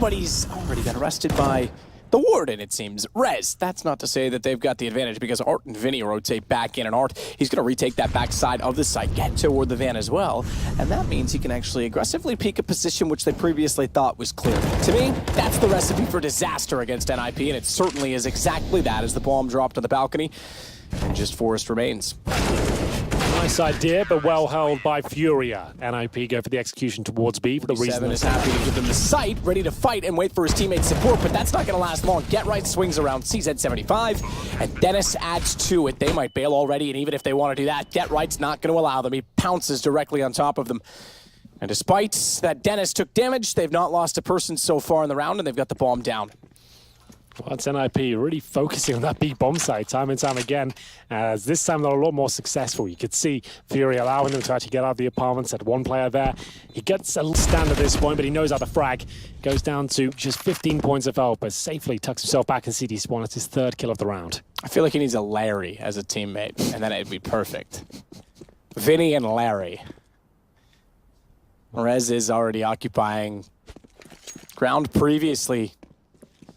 but he's already been arrested by the warden, it seems. Rez, that's not to say that they've got the advantage because Art and Vinny rotate back in, and Art, he's going to retake that backside of the site, get toward the van as well, and that means he can actually aggressively peek a position which they previously thought was clear. To me, that's the recipe for disaster against NIP, and it certainly is exactly that as the bomb dropped to the balcony, and just Forrest remains. Nice idea, but well held by Furia. NIP go for the execution towards B for the reason. Seven is happy to give them the sight, ready to fight and wait for his teammates' support, but that's not going to last long. Get Right swings around CZ75, and Dennis adds to it. They might bail already, and even if they want to do that, Get Right's not going to allow them. He pounces directly on top of them. And despite that Dennis took damage, they've not lost a person so far in the round, and they've got the bomb down. Well, it's NIP really focusing on that B bomb site time and time again, as this time they're a lot more successful. You could see Fury allowing them to actually get out of the apartments. Had one player there. He gets a little stand at this point, but he knows how to frag. Goes down to just 15 points of health, but safely tucks himself back in CD spawn. It's his third kill of the round. I feel like he needs a Larry as a teammate, and then it'd be perfect. Vinny and Larry. Rez is already occupying ground previously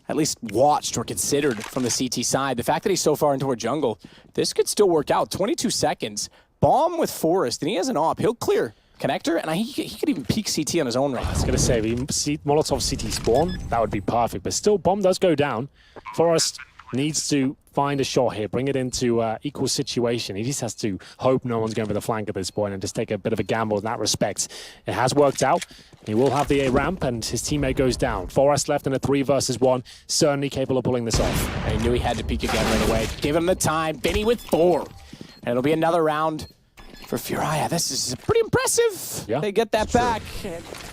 at least watched or considered from the CT side. The fact that he's so far into our jungle, this could still work out. 22 seconds. Bomb with Forrest, and he has an op. He'll clear connector, and he could even peek CT on his own right. I was going to say, Molotov CT spawn, that would be perfect. But still, bomb does go down. Forrest needs to find a shot here, bring it into equal situation. He just has to hope no one's going for the flank at this point and just take a bit of a gamble in that respect. It has worked out. He will have the A ramp, and his teammate goes down. Forrest left in a 3 versus 1, certainly capable of pulling this off. And he knew he had to peek again right away. Give him the time. Vinny with 4. And it'll be another round for Furia. This is pretty impressive. Yeah. They get that back.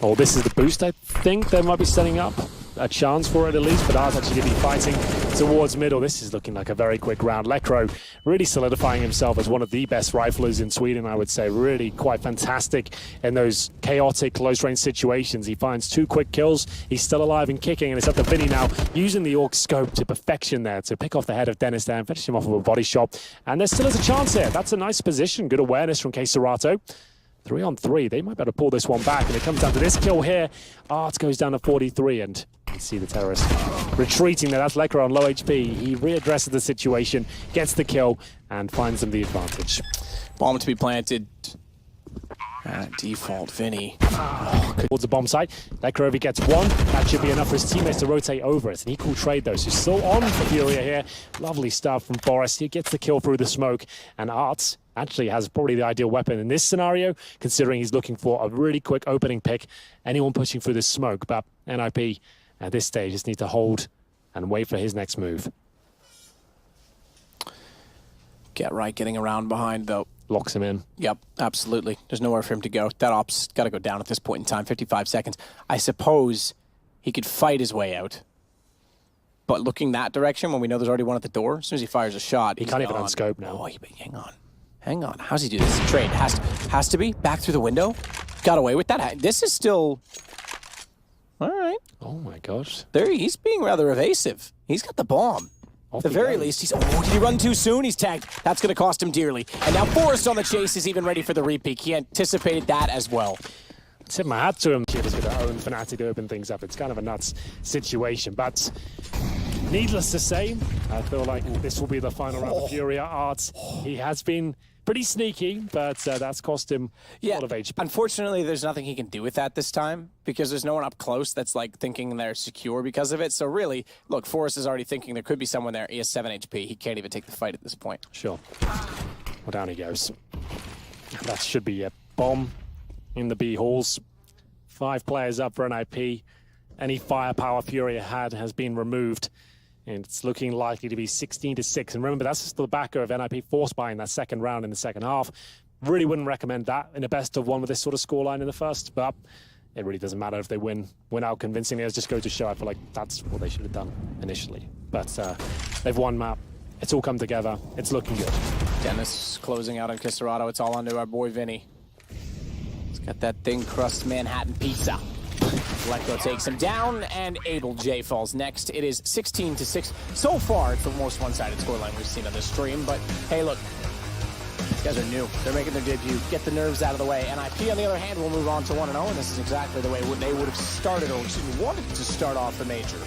Oh, this is the boost, I think they might be setting up. A chance for it at least, but ours actually going to be fighting towards middle. This is looking like a very quick round. Lekro really solidifying himself as one of the best riflers in Sweden, I would say. Really quite fantastic in those chaotic close-range situations. He finds 2 quick kills. He's still alive and kicking, and it's up to Vinny now, using the AUG scope to perfection there to pick off the head of Dennis there and finish him off with a body shot. And there still is a chance here. That's a nice position. Good awareness from Keserato. 3 on 3. They might be able to pull this one back, and it comes down to this kill here. Art goes down to 43, and you can see the terrorist retreating there. That's Lekra on low HP. He readdresses the situation, gets the kill, and finds them the advantage. Bomb to be planted. Default, Vinny. Towards the bomb site. Lekra, if he gets 1, that should be enough for his teammates to rotate over. It's an equal trade, though. So still on for Furia here. Lovely stuff from Forrest. He gets the kill through the smoke, and Arts actually has probably the ideal weapon in this scenario, considering he's looking for a really quick opening pick. Anyone pushing through the smoke, but NIP at this stage just need to hold and wait for his next move. Get Right getting around behind, though. Locks him in. Yep, absolutely. There's nowhere for him to go. That op's got to go down at this point in time. 55 seconds. I suppose he could fight his way out. But looking that direction, when we know there's already one at the door, as soon as he fires a shot, he can't even unscope now. Oh, hang on. Hang on. How's he do this? Trade. Has to be. Back through the window. Got away with that. This is still... All right. Oh, my gosh. There, he's being rather evasive. He's got the bomb. At the very least, he's... Oh, did he run too soon? He's tagged. That's going to cost him dearly. And now Forrest on the chase is even ready for the repeat. He anticipated that as well. Tip my hat to him. He was with their own Fnatic to open things up. It's kind of a nuts situation, but needless to say, I feel like this will be the final round of Furia. Arts, he has been pretty sneaky, but that's cost him a lot of HP. Unfortunately, there's nothing he can do with that this time because there's no one up close that's like thinking they're secure because of it. So really, look, Forrest is already thinking there could be someone there. He has 7 HP. He can't even take the fight at this point. Sure. Well, down he goes. That should be a bomb in the B halls. 5 players up for NIP. Any firepower Furia had has been removed. And it's looking likely to be 16-6. And remember, that's just the backer of NIP force buying that second round in the second half. Really wouldn't recommend that in a best of 1 with this sort of scoreline in the first, but it really doesn't matter if they win out convincingly. It's just go to show. I feel like that's what they should have done initially. But they've won map. It's all come together. It's looking good. Dennis closing out on Kiserato. It's all onto our boy Vinny. He's got that thin crust Manhattan pizza. Lekro takes him down, and Abel J falls next. It is 16-6. So far, it's the most one-sided scoreline we've seen on this stream, but hey, look, These guys are new. They're making their debut. Get the nerves out of the way. NIP, on the other hand, will move on to 1-0, and this is exactly the way they would have started, or excuse me, wanted to start off the major.